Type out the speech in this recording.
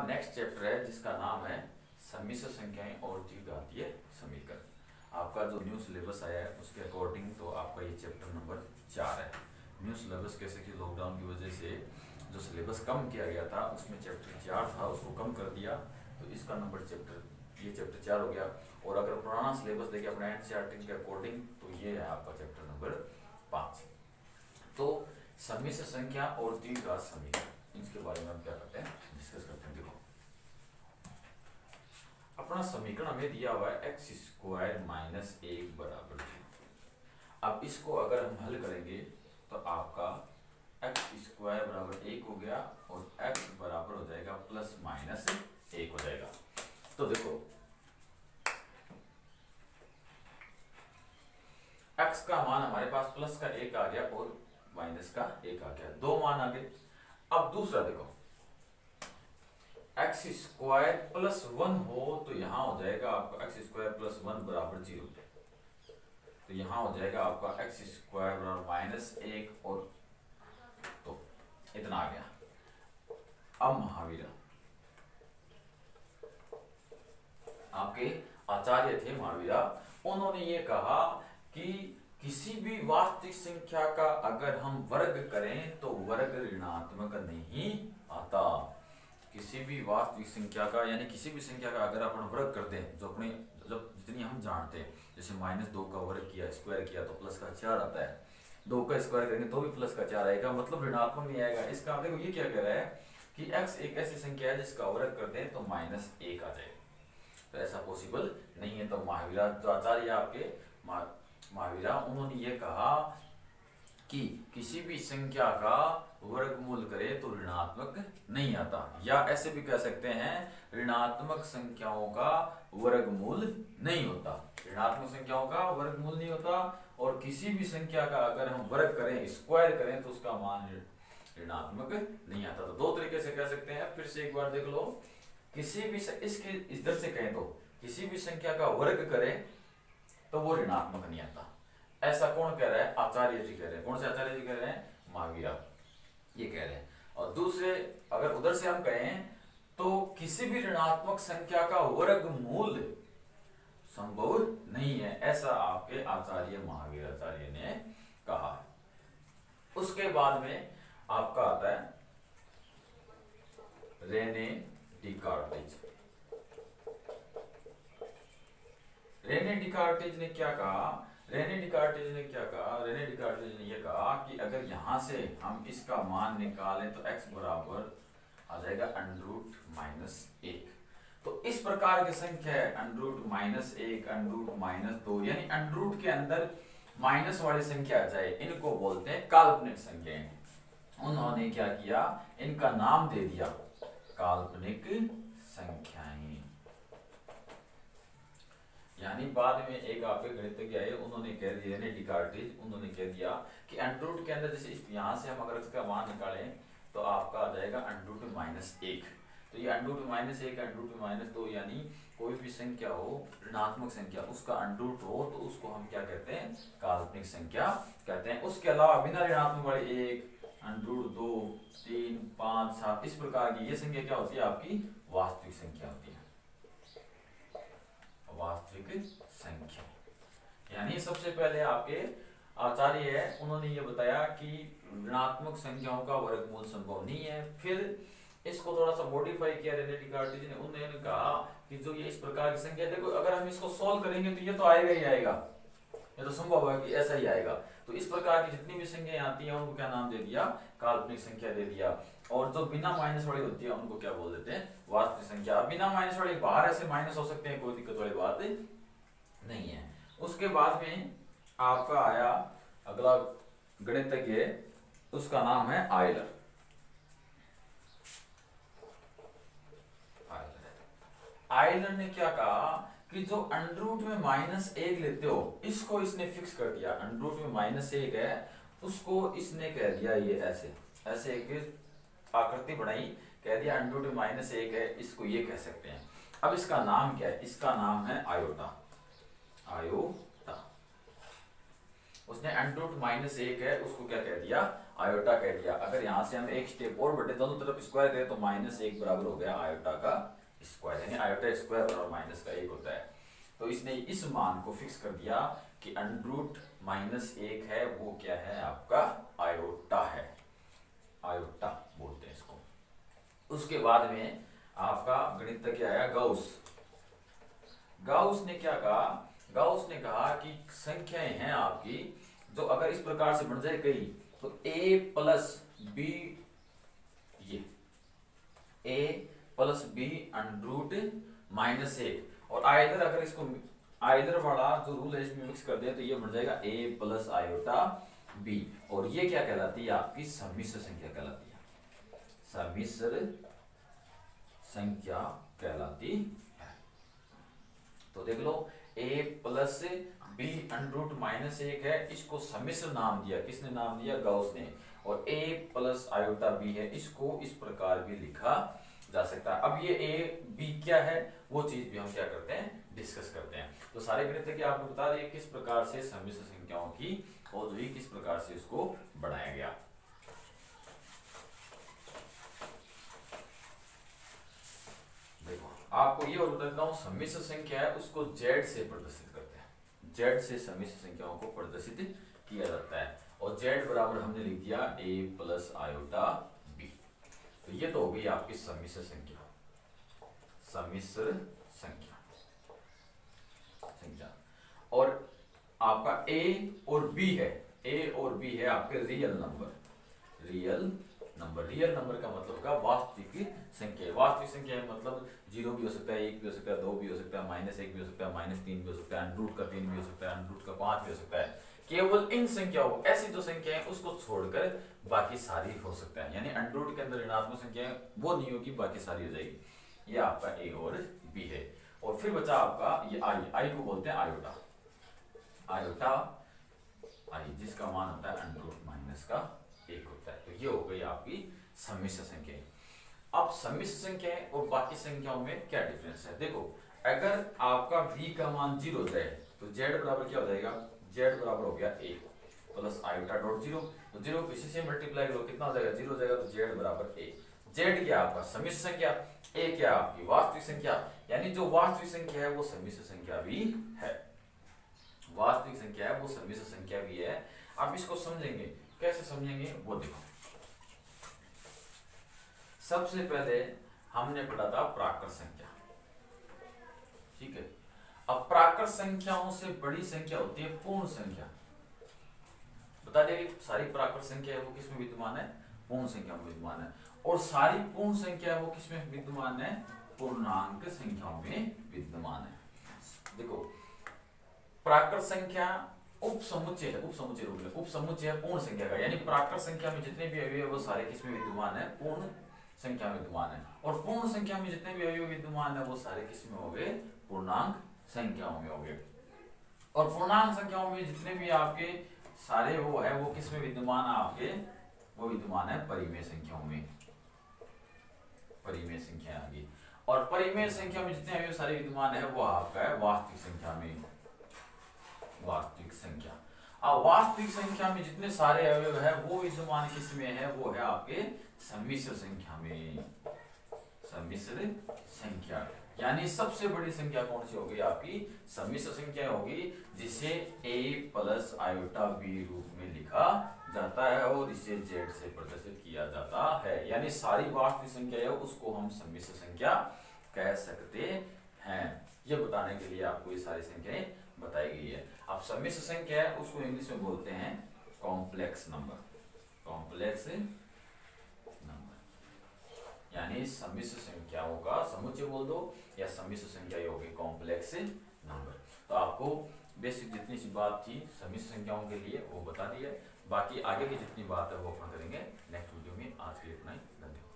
Next chapter है जिसका नाम है सम्मिश्र संख्याएं और द्विघातीय समीकरण। आपका जो न्यू सिलेबस आया है उसके अकॉर्डिंग तो आपका ये चैप्टर नंबर 4 है। न्यू सिलेबस कैसे कि लॉकडाउन की वजह से जो सिलेबस कम किया गया था उसमें चैप्टर 4 था, उसको कम कर दिया तो इसका नंबर ये चैप्टर 4 हो गया। और अगर पुराना सिलेबस देखिए अपना एनसीईआरटी के अकॉर्डिंग तो ये है आपका चैप्टर नंबर 5। तो सम्मिश्र संख्या और द्विघात समीकरण, इसके बारे में हम क्या करते हैं, डिस्कस करते हैं। देखो अपना समीकरण हमें दिया हुआ है x स्क्वायर माइनस 1 बराबर 0। अब इसको अगर हम हल करेंगे तो आपका x स्क्वायर बराबर 1 हो गया और x बराबर हो जाएगा प्लस माइनस 1 हो जाएगा। तो देखो x का मान हमारे पास प्लस का 1 आ गया और माइनस का 1 आ गया, दो मान आ गए। अब दूसरा देखो x स्क्वायर प्लस 1 हो तो यहां हो जाएगा आपका x स्क्वायर प्लस 1 बराबर 0, तो यहां हो जाएगा आपका x स्क्वायर बराबर माइनस 1 और तो इतना आ गया। अब महावीरा आपके आचार्य थे महावीरा, उन्होंने ये कहा कि किसी भी वास्तविक संख्या का अगर हम वर्ग करें तो वर्ग ऋणात्मक नहीं आता। किसी भी वास्तविक संख्या का यानी किसी भी संख्या का अगर अपन वर्ग करते हैं जो अपने जब जितनी हम जानते हैं, जैसे -2 का वर्ग किया स्क्वायर किया तो प्लस का 4 आता है, 2 का स्क्वायर करेंगे तो भी प्लस का 4 आएगा, मतलब ऋणात्मक नहीं आएगा। इसका देखो ये क्या कह रहा है कि x एक ऐसी संख्या है जिसका वर्ग करते हैं तो -1 आ जाएगा, तो ऐसा पॉसिबल नहीं है। तो महावीरा जो आचार्य आपके महावीरा उन्होंने ये कहा कि किसी भी संख्या का वर्गमूल करे तो ऋणात्मक नहीं आता, या ऐसे भी कह सकते हैं ऋणात्मक संख्याओं का वर्गमूल नहीं होता, ऋणात्मक संख्याओं का वर्गमूल नहीं होता। और किसी भी संख्या का अगर हम वर्ग करें स्क्वायर करें तो उसका मान ऋणात्मक नहीं आता। तो दो तरीके से कह सकते हैं, फिर से एक बार देख लो। किसी भी इसके इधर से कहें तो किसी भी संख्या का वर्ग करें तो वो ऋणात्मक नहीं आता, ऐसा कौन कह रहा है, आचार्य जी कह रहे हैं। कौन से आचार्य जी कह रहे हैं, महावीरा ये कह रहे हैं। और दूसरे अगर उधर से हम कहें तो किसी भी ऋणात्मक संख्या का वर्गमूल संभव नहीं है, ऐसा आपके आचार्य महावीर आचार्य ने कहा। उसके बाद में आपका आता है रेने डिकार्टेज। रेने डिकार्टेज ने क्या कहा, रेने डिकार्टेज ने यह कहा कि अगर यहां से हम इसका मान निकालें तो x बराबर आ जाएगा √-1। तो इस प्रकार की संख्या है √-1, √-2 यानी अंडरूट के अंदर माइनस वाली संख्या आ जाए, इनको बोलते हैं काल्पनिक संख्याएं। उन्होंने क्या किया, इनका नाम दे दिया काल्पनिक संख्याएं। यानी बाद में एक आपके गणितज्ञ आए, उन्होंने कह दिया ने डिकार्टेज, उन्होंने कह दिया कि अंडरूट के अंदर जैसे यहां से हम अगर इसका मान निकालें तो आपका आ जाएगा √-1। तो ये √-1 √-2 यानी कोई भी संख्या हो ऋणात्मक संख्या उसका अंडरूट हो तो उसको हम क्या कहते हैं, काल्पनिक संख्या कहते हैं। उसके अलावा बिना ऋणात्मक वाली 1 √2 3 5 7 इस प्रकार की ये संख्या क्या होती है, आपकी वास्तविक संख्या होती है, वास्तविक संख्या। यानी सबसे पहले आपके आचार्य है उन्होंने ये बताया कि ऋणात्मक संख्याओं का वर्गमूल संभव नहीं है। फिर इसको थोड़ा सा मॉडिफाई किया रेने डिकार्टेज ने, उन्होंने कहा कि जो ये इस प्रकार की संख्या, देखो अगर हम इसको सॉल्व करेंगे तो ये तो आएगा ही आएगा, ये तो संभव है कि ऐसा ही आएगा। तो इस प्रकार की जितनी भी संख्याएं आती हैं उनको क्या नाम दे दिया, काल्पनिक संख्या दे दिया। और जो बिना माइनस वाली होती है उनको क्या बोल देते हैं, वास्तविक संख्या। बिना माइनस वाली बाहर ऐसे माइनस हो सकते हैं, कोई दिक्कत वाली बात नहीं है। उसके बाद में आपका आया अगला गणितज्ञ, उसका नाम है आयलर। आयलर ने क्या कहा कि जो अंडरूट में -1 लेते हो इसको इसने फिक्स कर दिया, अंडरूट में -1 है उसको इसने कह दिया ये ऐसे एक आकृति बनाई, कह दिया अंडरूट में -1 है, इसको ये कह सकते हैं। अब इसका नाम क्या है, इसका नाम है आयोटा। उसने अंडरूट -1 है उसको क्या कह दिया, आयोटा कह दिया। अगर यहाँ से हम एक स्टेप और बढ़े, दोनों तरफ स्क्वायर करें तो -1 बराबर हो गया आयोटा का स्क्वायर, यानी आयोटा स्क्वायर और माइनस का 1 होता है। तो इसने इस मान को फिक्स कर दिया कि अंडरूट -1 है, वो क्या है आपका आयोटा है, आयोटा बोलते हैं इसको। उसके बाद में आपका गणितज्ञ आया गाउस। गाउस ने क्या कहा, गाउस ने कहा कि संख्याएं हैं आपकी जो अगर इस प्रकार से बन जाए कई, तो a प्लस बी, ये a प्लस बी अंडरूट -1, और आइदर अगर इसको आइदर वाला जो रूल है इसमें मिक्स कर दिया तो ये बन जाएगा a प्लस आयोटा b, और ये क्या कहलाती है आपकी सम्मिश्र संख्या कहलाती है, सम्मिश्र संख्या कहलाती है। तो देख लो a प्लस बी अंडरूट -1 है, इसको सम्मिश्र नाम दिया, किसने नाम दिया, गाउस ने। और a प्लस आयोटा b है, इसको इस प्रकार भी लिखा जा सकता है। अब ये a b क्या है वो चीज भी हम क्या करते हैं, डिस्कस करते हैं। तो सारे गणित आपको बता दिए किस प्रकार से सम्मिश्र संख्याओं की और जो किस प्रकार से इसको बढ़ाया गया। देखो आपको ये और बता देता हूं, सम्मिश्र संख्या है उसको z से प्रदर्शित करते हैं, z से सम्मिश्र संख्याओं को प्रदर्शित किया जाता है। और z बराबर हमने लिख दिया a प्लस आयोटा b। तो ये तो हो गई आपकी सम्मिश्र संख्या, सम्मिश्र संख्या। और आपका a और b है, a और b है आपके real number, real number. Real number का मतलब का वास्तविक संख्या, वास्तविक संख्या मतलब 0 भी हो सकता है, 1 भी हो सकता है, 2 भी हो सकता है, -1 भी हो सकता है, -3 भी हो सकता है, अंडरूट का 3 भी हो सकता है, अंडरूट का 5 भी हो सकता है। केवल इन संख्याओं, ऐसी जो संख्याएं उसको छोड़कर बाकी सारी हो सकता है, यानी अंडरूट के अंदर ऋणात्मक संख्याएं वो नहीं होगी, बाकी सारी हो जाएगी। ये आपका a और b है। और फिर बचा आपका ये i को बोलते हैं आयोटा, आयोटा i जिसका मान होता है अंडरूट माइनस का 1 होता है। तो ये हो गई आपकी सम्मिश्र संख्या। अब सम्मिश्र संख्याएं और बाकी संख्याओं में क्या डिफरेंस है, देखो अगर आपका v का मान 0 हो जाए तो z बराबर क्या हो जाएगा, z बराबर हो गया a प्लस आयोटा डॉट 0। तो 0 को इसी से मल्टीप्लाई करो, कितना हो जाएगा, 0 हो जाएगा, तो z बराबर a। z क्या आपका सम्मिश्र संख्या, a क्या आपकी वास्तविक संख्या, यानी जो वास्तविक संख्या है वो सम्मिश्र संख्या भी है, वास्तविक संख्या है वो सम्मिश्र संख्या भी है। अब इसको समझेंगे, कैसे समझेंगे वो देखो। सबसे पहले हमने पढ़ा था प्राकृत संख्या, ठीक है। अब प्राकृत संख्याओं से बड़ी संख्या होती है पूर्ण संख्या। बता दें कि सारी प्राकृत संख्या है वो किसमें विद्यमान है, पूर्ण संख्या में विद्यमान है। और सारी पूर्ण संख्या है वो किसमें विद्यमान है, पूर्णांक संख्याओं में विद्यमान है। देखो प्राकृत संख्या उपसमुच्चय है, उपसमुच्चय रूप में उपसमुच्चय है पूर्ण संख्या का, यानी प्राकृत संख्या में जितने भी अवयव है वो सारे किसमें विद्यमान है, पूर्ण संख्या में विद्यमान है। और पूर्ण संख्या में जितने भी अवयव विद्यमान है वो सारे किसमें हो गए, पूर्णांक संख्याओं में हो गए। और पूर्णांक संख्याओं में जितने भी आपके सारे वो है वो किसमें विद्यमान है आपके, वो विद्यमान है परिमेय संख्याओं में, परिमेय संख्या आ गई। और परिमेय संख्या में जितने अवयव सारे विद्यमान है वो आपका है वास्तविक संख्या में, वास्तविक संख्या। अब वास्तविक संख्या में जितने सारे अवयव है वो विद्यमान किसमें है, वो है आपके सम्मिश्र संख्या में, सम्मिश्र संख्या। यानी सबसे बड़ी संख्या कौन सी होगी आपकी, सम्मिश्र संख्या होगी, जिसे a प्लस आयोटा b रूप में लिखा जाता है और इसे z से प्रदर्शित किया जाता है। यानी सारी वास्तविक संख्या है उसको हम सम्मिश्र संख्या कह सकते हैं। ये बताने के लिए आपको ये सारी संख्याएं बताई गई है। अब सम्मिश्र संख्या है उसको इंग्लिश में बोलते हैं कॉम्प्लेक्स नंबर, कॉम्प्लेक्स नंबर। यानी सम्मिश्र संख्याओं का समुच्चय बोल दो या सम्मिश्र संख्या होगी कॉम्प्लेक्स नंबर। तो आपको बेसिक जितनी सी बात थी सम्मिश्र संख्याओं के लिए वो बता दी है। बाकी आगे की जितनी बात है वो अपन करेंगे नेक्स्ट वीडियो में। आज के लिए इतना ही, धन्यवाद।